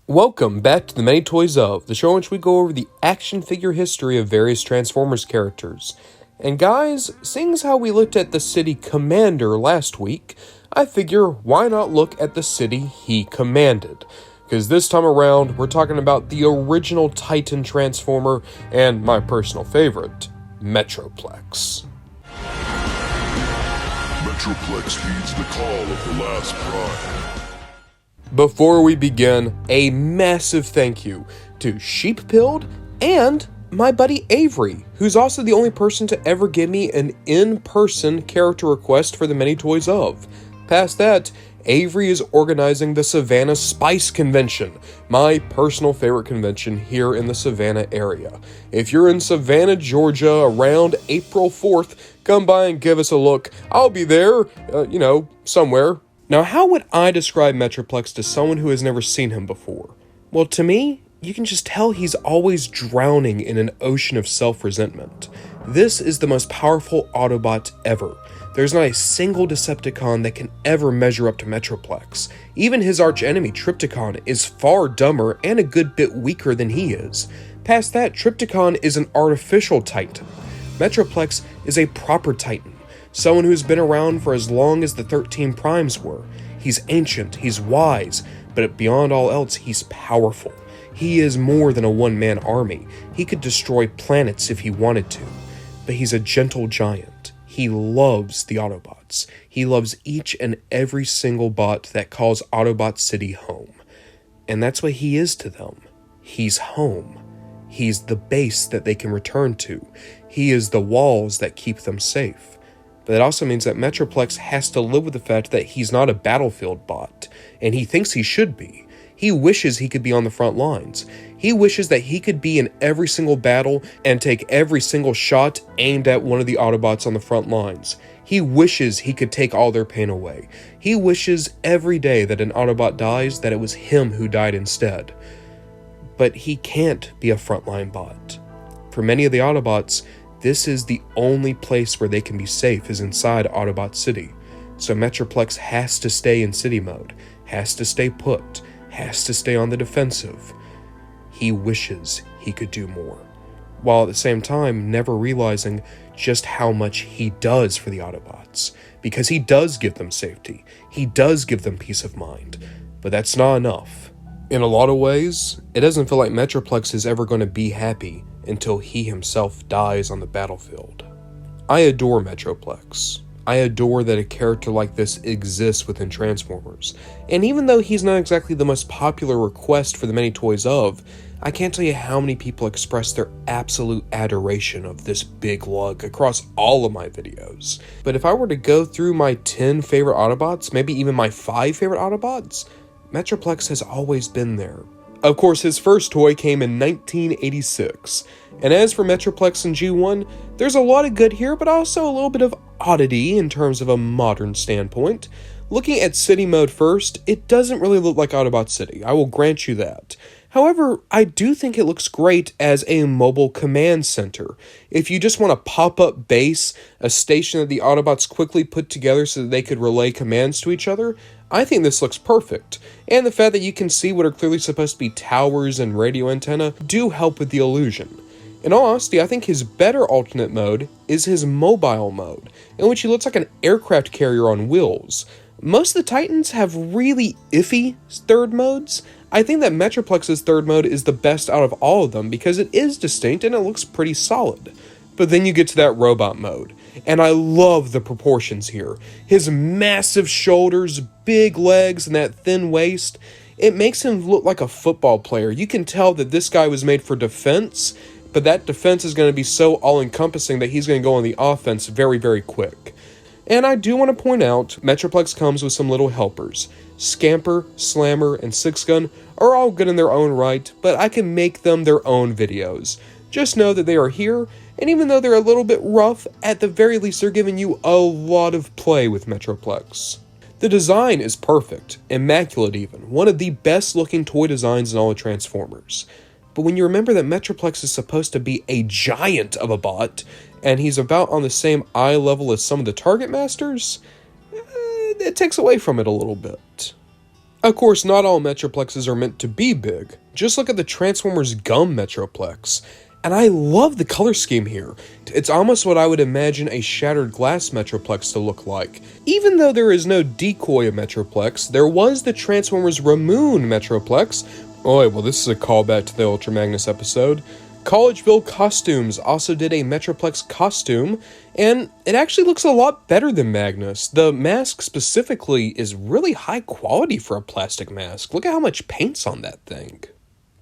Welcome back to the Many Toys Of, the show in which we go over the action figure history of various Transformers characters. And guys, seeing as how we looked at the city Commander last week, I figure why not look at the city he commanded? Because this time around, we're talking about the original Titan Transformer and my personal favorite, Metroplex. Metroplex heeds the call of the last prime. Before we begin, a massive thank you to Sheeppilled and my buddy Avery, who's also the only person to ever give me an in-person character request for the Many Toys Of. Past that, Avery is organizing the Savannah Spice Convention, my personal favorite convention here in the Savannah area. If you're in Savannah, Georgia around April 4th, come by and give us a look. I'll be there, somewhere. Now, how would I describe Metroplex to someone who has never seen him before? Well, to me, you can just tell he's always drowning in an ocean of self-resentment. This is the most powerful Autobot ever. There's not a single Decepticon that can ever measure up to Metroplex. Even his archenemy, Trypticon, is far dumber and a good bit weaker than he is. Past that, Trypticon is an artificial Titan. Metroplex is a proper Titan. Someone who's been around for as long as the 13 Primes were. He's ancient, he's wise, but beyond all else, he's powerful. He is more than a one-man army. He could destroy planets if he wanted to. But he's a gentle giant. He loves the Autobots. He loves each and every single bot that calls Autobot City home. And that's what he is to them. He's home. He's the base that they can return to. He is the walls that keep them safe. But it also means that Metroplex has to live with the fact that he's not a battlefield bot, and he thinks he should be. He wishes he could be on the front lines. He wishes that he could be in every single battle and take every single shot aimed at one of the Autobots on the front lines. He wishes he could take all their pain away. He wishes every day that an Autobot dies that it was him who died instead. But he can't be a frontline bot. For many of the Autobots, this is the only place where they can be safe is inside Autobot City. So Metroplex has to stay in city mode, has to stay put, has to stay on the defensive. He wishes he could do more, while at the same time never realizing just how much he does for the Autobots, because he does give them safety, he does give them peace of mind, but that's not enough. In a lot of ways, it doesn't feel like Metroplex is ever going to be happy until he himself dies on the battlefield. I adore Metroplex. I adore that a character like this exists within Transformers, and even though he's not exactly the most popular request for the Many Toys Of, I can't tell you how many people express their absolute adoration of this big lug across all of my videos. But if I were to go through my 10 favorite Autobots, maybe even my 5 favorite Autobots, Metroplex has always been there. Of course, his first toy came in 1986, and as for Metroplex in G1, there's a lot of good here, but also a little bit of oddity in terms of a modern standpoint. Looking at City Mode first, it doesn't really look like Autobot City, I will grant you that. However, I do think it looks great as a mobile command center. If you just want a pop-up base, a station that the Autobots quickly put together so that they could relay commands to each other, I think this looks perfect. And the fact that you can see what are clearly supposed to be towers and radio antenna do help with the illusion. In all honesty, I think his better alternate mode is his mobile mode, in which he looks like an aircraft carrier on wheels. Most of the Titans have really iffy third modes. I think that Metroplex's third mode is the best out of all of them because it is distinct and it looks pretty solid. But then you get to that robot mode, and I love the proportions here. His massive shoulders, big legs, and that thin waist, it makes him look like a football player. You can tell that this guy was made for defense, but that defense is going to be so all-encompassing that he's going to go on the offense very, very quick. And I do want to point out, Metroplex comes with some little helpers. Scamper, Slammer, and Six Gun are all good in their own right, but I can make them their own videos. Just know that they are here, and even though they're a little bit rough, at the very least they're giving you a lot of play with Metroplex. The design is perfect, immaculate even, one of the best looking toy designs in all of Transformers. But when you remember that Metroplex is supposed to be a giant of a bot, and he's about on the same eye level as some of the Target Masters, it takes away from it a little bit. Of course, not all Metroplexes are meant to be big. Just look at the Transformers Gum Metroplex. And I love the color scheme here. It's almost what I would imagine a shattered glass Metroplex to look like. Even though there is no decoy Metroplex, there was the Transformers Ramoon Metroplex. Oh wait, well this is a callback to the Ultra Magnus episode. Collegeville Costumes also did a Metroplex costume, and it actually looks a lot better than Magnus. The mask specifically is really high quality for a plastic mask. Look at how much paint's on that thing.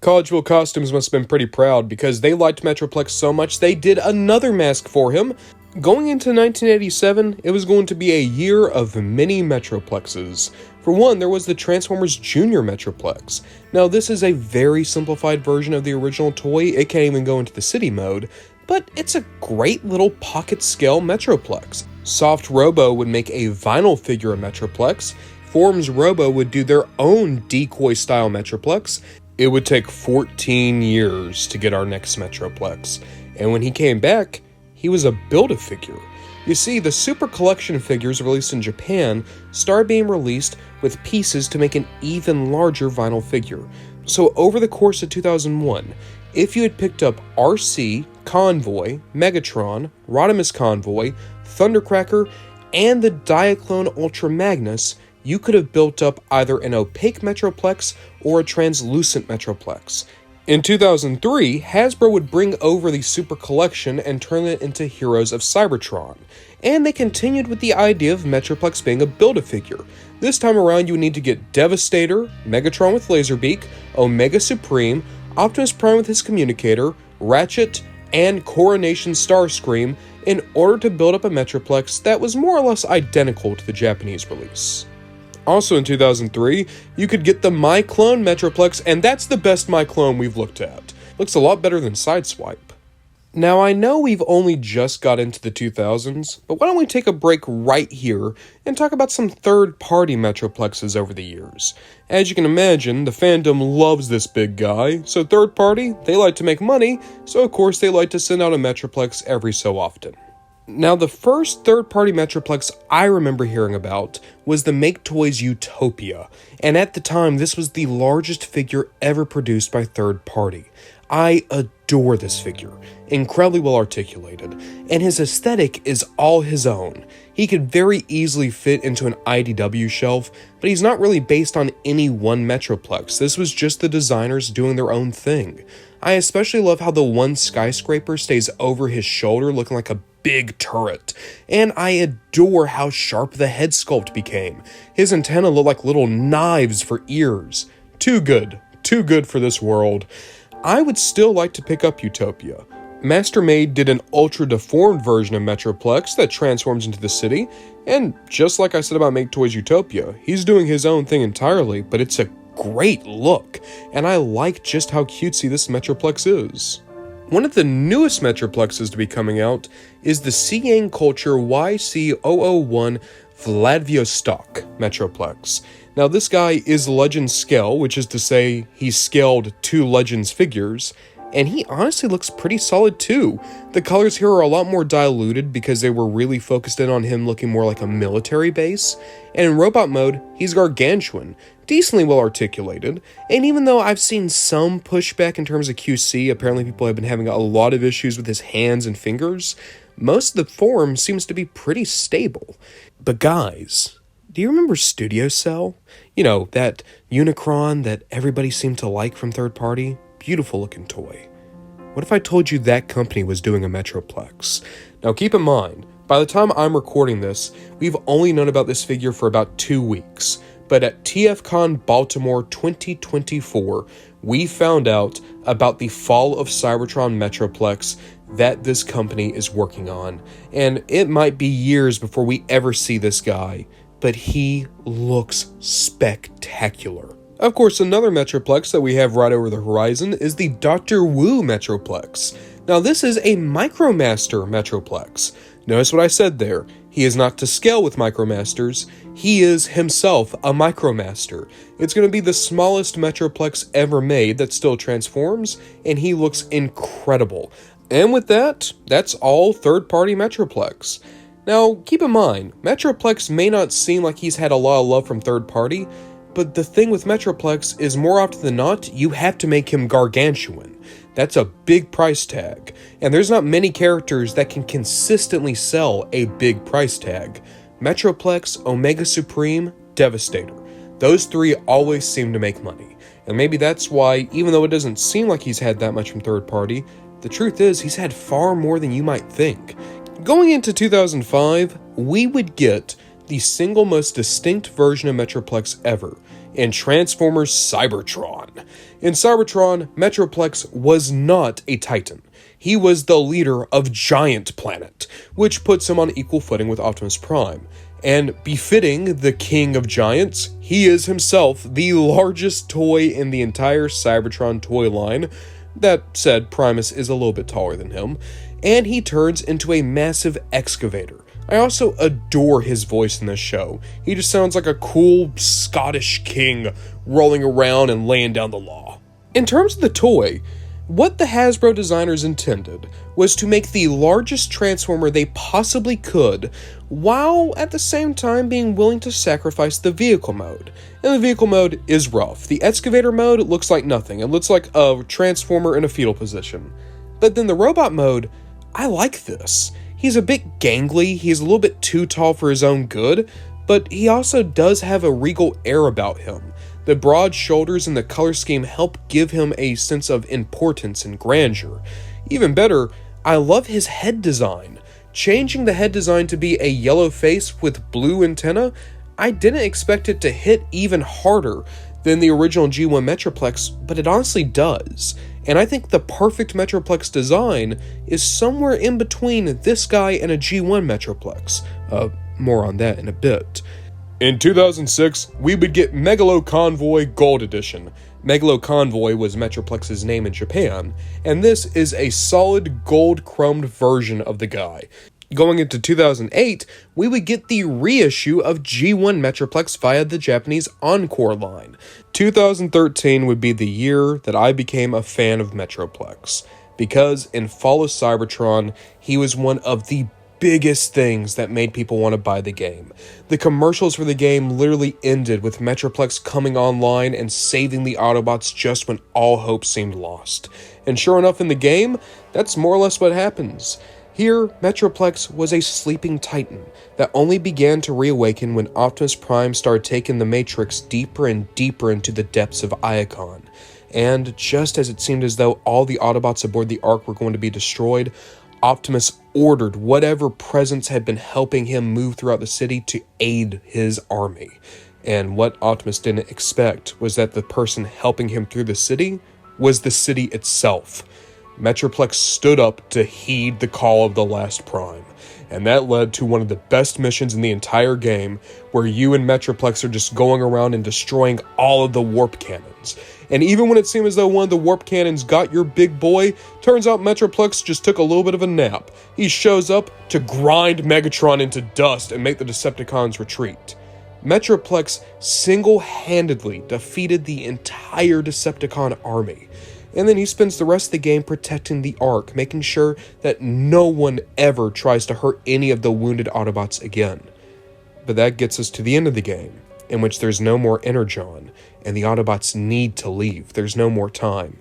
Collegeville Costumes must have been pretty proud because they liked Metroplex so much they did another mask for him. Going into 1987, it was going to be a year of many Metroplexes. For one, there was the Transformers Junior Metroplex. Now this is a very simplified version of the original toy, it can't even go into the city mode, but it's a great little pocket scale Metroplex. Soft Robo would make a vinyl figure of Metroplex, Forms Robo would do their own decoy style Metroplex. It would take 14 years to get our next Metroplex, and when he came back, he was a Build-A-Figure. You see, the Super Collection figures released in Japan started being released with pieces to make an even larger vinyl figure. So over the course of 2001, if you had picked up RC, Convoy, Megatron, Rodimus Convoy, Thundercracker, and the Diaclone Ultra Magnus, you could have built up either an opaque Metroplex or a translucent Metroplex. In 2003, Hasbro would bring over the Super Collection and turn it into Heroes of Cybertron, and they continued with the idea of Metroplex being a Build-A-Figure. This time around, you would need to get Devastator, Megatron with Laserbeak, Omega Supreme, Optimus Prime with his communicator, Ratchet, and Coronation Starscream in order to build up a Metroplex that was more or less identical to the Japanese release. Also in 2003, you could get the My Clone Metroplex, and that's the best My Clone we've looked at. Looks a lot better than Sideswipe. Now I know we've only just got into the 2000s, but why don't we take a break right here and talk about some third-party Metroplexes over the years. As you can imagine, the fandom loves this big guy, so third-party, they like to make money, so of course they like to send out a Metroplex every so often. Now, the first third-party Metroplex I remember hearing about was the Make Toys Utopia, and at the time, this was the largest figure ever produced by third party. I adore this figure, incredibly well articulated, and his aesthetic is all his own. He could very easily fit into an IDW shelf, but he's not really based on any one Metroplex. This was just the designers doing their own thing. I especially love how the one skyscraper stays over his shoulder looking like a big turret, and I adore how sharp the head sculpt became. His antennae look like little knives for ears. Too good for this world. I would still like to pick up Utopia. Mastermade did an ultra deformed version of Metroplex that transforms into the city, and just like I said about Make Toys Utopia, he's doing his own thing entirely, but it's a great look, and I like just how cutesy this Metroplex is. One of the newest Metroplexes to be coming out is the Seiyang Culture YC001 Vladivostok Metroplex. Now this guy is Legend scale, which is to say he's scaled to Legends figures, and he honestly looks pretty solid too. The colors here are a lot more diluted because they were really focused in on him looking more like a military base, and in robot mode, he's gargantuan, decently well articulated, and even though I've seen some pushback in terms of QC, apparently people have been having a lot of issues with his hands and fingers, most of the form seems to be pretty stable. But guys, do you remember Studio Cell? You know, that Unicron that everybody seemed to like from third party? Beautiful looking toy. What if I told you that company was doing a Metroplex? Now keep in mind, by the time I'm recording this, we've only known about this figure for about 2 weeks. But at TFCon Baltimore 2024, we found out about the Fall of Cybertron Metroplex that this company is working on. And it might be years before we ever see this guy, but he looks spectacular. Of course, another Metroplex that we have right over the horizon is the Dr. Wu Metroplex. Now this is a Micromaster Metroplex. Notice what I said there. He is not to scale with Micromasters. He is himself a Micromaster. It's going to be the smallest Metroplex ever made that still transforms, and he looks incredible. And with that, that's all third-party Metroplex. Now, keep in mind, Metroplex may not seem like he's had a lot of love from third party, but the thing with Metroplex is more often than not, you have to make him gargantuan. That's a big price tag, and there's not many characters that can consistently sell a big price tag. Metroplex, Omega Supreme, Devastator. Those three always seem to make money, and maybe that's why, even though it doesn't seem like he's had that much from third party, the truth is he's had far more than you might think. Going into 2005, we would get the single most distinct version of Metroplex ever, in Transformers Cybertron. In Cybertron, Metroplex was not a Titan. He was the leader of Giant Planet, which puts him on equal footing with Optimus Prime. And befitting the king of giants, he is himself the largest toy in the entire Cybertron toy line. That said, Primus is a little bit taller than him, and he turns into a massive excavator. I also adore his voice in this show. He just sounds like a cool Scottish king rolling around and laying down the law. In terms of the toy, what the Hasbro designers intended was to make the largest Transformer they possibly could, while at the same time being willing to sacrifice the vehicle mode. And the vehicle mode is rough. The excavator mode looks like nothing. It looks like a Transformer in a fetal position. But then the robot mode, I like this. He's a bit gangly, he's a little bit too tall for his own good, but he also does have a regal air about him. The broad shoulders and the color scheme help give him a sense of importance and grandeur. Even better, I love his head design. Changing the head design to be a yellow face with blue antenna, I didn't expect it to hit even harder than the original G1 Metroplex, but it honestly does. And I think the perfect Metroplex design is somewhere in between this guy and a G1 Metroplex. More on that in a bit. In 2006, we would get Megalo Convoy Gold Edition. Megalo Convoy was Metroplex's name in Japan, and this is a solid gold-chromed version of the guy. Going into 2008, we would get the reissue of G1 Metroplex via the Japanese Encore line. 2013 would be the year that I became a fan of Metroplex, because in Fall of Cybertron, he was one of the biggest things that made people want to buy the game. The commercials for the game literally ended with Metroplex coming online and saving the Autobots just when all hope seemed lost. And sure enough in the game, that's more or less what happens. Here, Metroplex was a sleeping titan that only began to reawaken when Optimus Prime started taking the Matrix deeper and deeper into the depths of Iacon. And just as it seemed as though all the Autobots aboard the Ark were going to be destroyed, Optimus ordered whatever presence had been helping him move throughout the city to aid his army. And what Optimus didn't expect was that the person helping him through the city was the city itself. Metroplex stood up to heed the call of the last Prime, and that led to one of the best missions in the entire game, where you and Metroplex are just going around and destroying all of the warp cannons. And even when it seemed as though one of the warp cannons got your big boy, turns out Metroplex just took a little bit of a nap. He shows up to grind Megatron into dust and make the Decepticons retreat. Metroplex single-handedly defeated the entire Decepticon army. And then he spends the rest of the game protecting the Ark, making sure that no one ever tries to hurt any of the wounded Autobots again. But that gets us to the end of the game, in which there's no more Energon, and the Autobots need to leave. There's no more time.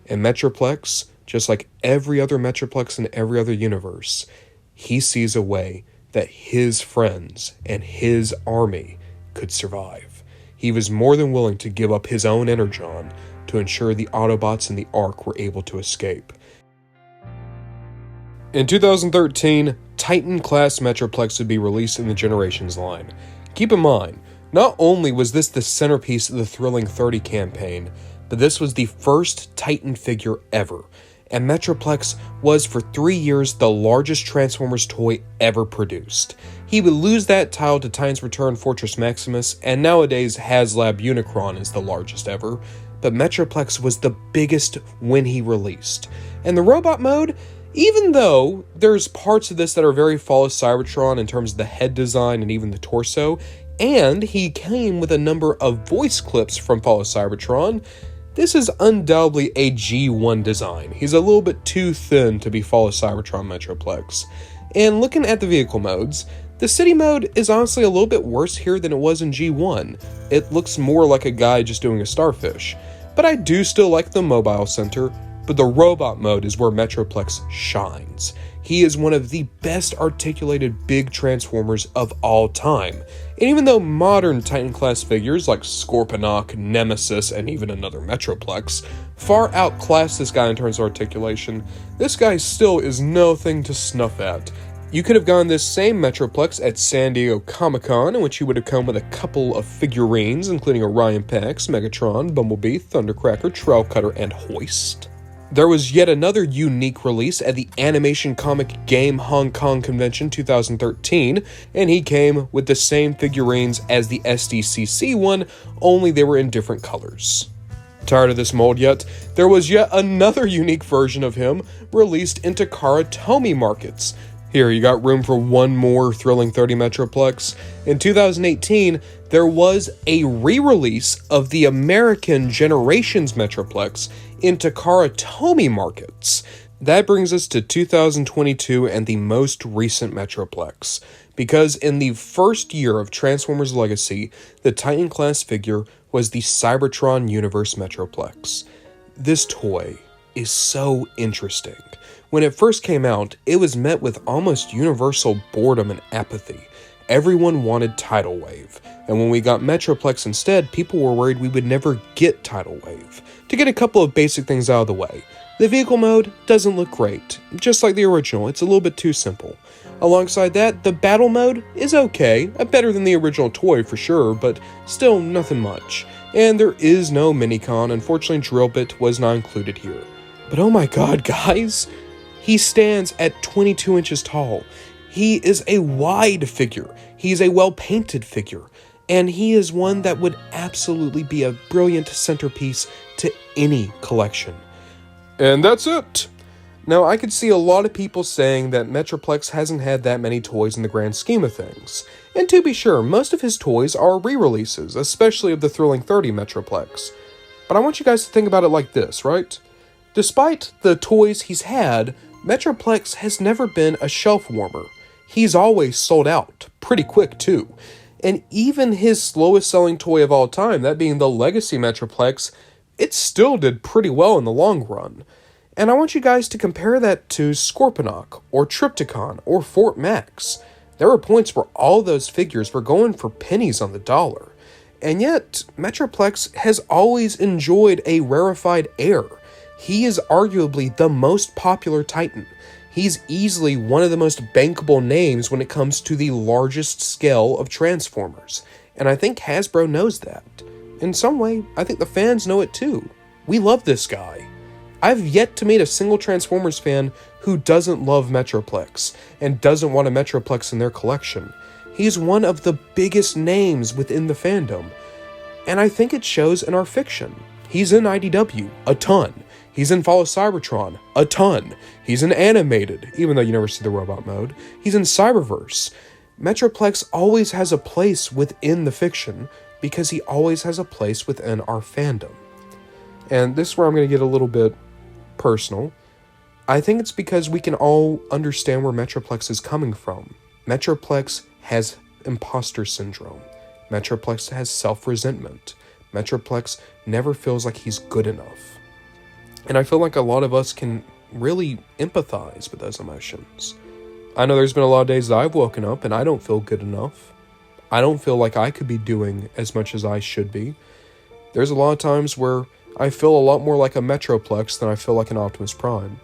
And Metroplex, just like every other Metroplex in every other universe, he sees a way that his friends and his army could survive. He was more than willing to give up his own Energon to ensure the Autobots in the Ark were able to escape. In 2013, Titan-class Metroplex would be released in the Generations line. Keep in mind, not only was this the centerpiece of the Thrilling 30 campaign, but this was the first Titan figure ever, and Metroplex was for 3 years the largest Transformers toy ever produced. He would lose that title to Titan's Return Fortress Maximus, and nowadays HasLab Unicron is the largest ever, but Metroplex was the biggest when he released. And the robot mode, even though there's parts of this that are very Fall of Cybertron in terms of the head design and even the torso, and he came with a number of voice clips from Fall of Cybertron, this is undoubtedly a G1 design. He's a little bit too thin to be Fall of Cybertron Metroplex. And looking at the vehicle modes, The city mode is honestly a little bit worse here than it was in G1. It looks more like a guy just doing a starfish. But I do still like the mobile center, but the robot mode is where Metroplex shines. He is one of the best articulated big Transformers of all time. And even though modern Titan-class figures like Scorponok, Nemesis, and even another Metroplex far outclass this guy in terms of articulation, this guy still is nothing to snuff at. You could have gone this same Metroplex at San Diego Comic-Con, in which he would have come with a couple of figurines, including Orion Pax, Megatron, Bumblebee, Thundercracker, Trail Cutter, and Hoist. There was yet another unique release at the Animation Comic Game Hong Kong Convention 2013, and he came with the same figurines as the SDCC one, only they were in different colors. Tired of this mold yet? There was yet another unique version of him released into Takara Tomy markets. Here, you got room for one more thrilling 30 Metroplex. In 2018, there was a re-release of the American Generations Metroplex in Takara Tomy markets. That brings us to 2022 and the most recent Metroplex. Because in the first year of Transformers Legacy, the Titan-class figure was the Cybertron Universe Metroplex. This toy is so interesting. When it first came out, it was met with almost universal boredom and apathy. Everyone wanted Tidal Wave, and when we got Metroplex instead, people were worried we would never get Tidal Wave. To get a couple of basic things out of the way, the vehicle mode doesn't look great. Just like the original, it's a little bit too simple. Alongside that, the battle mode is okay, better than the original toy for sure, but still nothing much. And there is no Minicon, unfortunately Drillbit was not included here. But oh my god, guys! He stands at 22 inches tall. He is a wide figure. He's a well-painted figure. And he is one that would absolutely be a brilliant centerpiece to any collection. And that's it! Now, I could see a lot of people saying that Metroplex hasn't had that many toys in the grand scheme of things. And to be sure, most of his toys are re-releases, especially of the thrilling 30 Metroplex. But I want you guys to think about it like this, right? Despite the toys he's had, Metroplex has never been a shelf warmer. He's always sold out, pretty quick too. And even his slowest selling toy of all time, that being the Legacy Metroplex, it still did pretty well in the long run. And I want you guys to compare that to Scorponok, or Trypticon, or Fort Max. There were points where all those figures were going for pennies on the dollar. And yet, Metroplex has always enjoyed a rarefied air. He is arguably the most popular Titan. He's easily one of the most bankable names when it comes to the largest scale of Transformers. And I think Hasbro knows that. In some way, I think the fans know it too. We love this guy. I've yet to meet a single Transformers fan who doesn't love Metroplex and doesn't want a Metroplex in their collection. He's one of the biggest names within the fandom. And I think it shows in our fiction. He's in IDW, a ton. He's in Fall of Cybertron, a ton. He's in Animated, even though you never see the robot mode. He's in Cyberverse. Metroplex always has a place within the fiction because he always has a place within our fandom. And this is where I'm going to get a little bit personal. I think it's because we can all understand where Metroplex is coming from. Metroplex has imposter syndrome. Metroplex has self-resentment. Metroplex never feels like he's good enough. And I feel like a lot of us can really empathize with those emotions. I know there's been a lot of days that I've woken up and I don't feel good enough. I don't feel like I could be doing as much as I should be. There's a lot of times where I feel a lot more like a Metroplex than I feel like an Optimus Prime.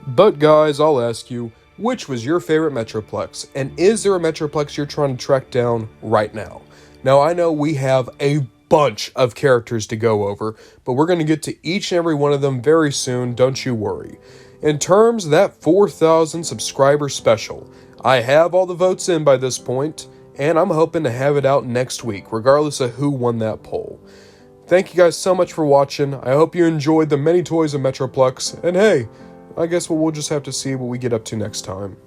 But guys, I'll ask you, which was your favorite Metroplex? And is there a Metroplex you're trying to track down right now? Now, I know we have a bunch of characters to go over, but we're going to get to each and every one of them very soon, don't you worry. In terms of that 4,000 subscriber special, I have all the votes in by this point, and I'm hoping to have it out next week, regardless of who won that poll. Thank you guys so much for watching. I hope you enjoyed the many toys of Metroplex, and hey, I guess we'll just have to see what we get up to next time.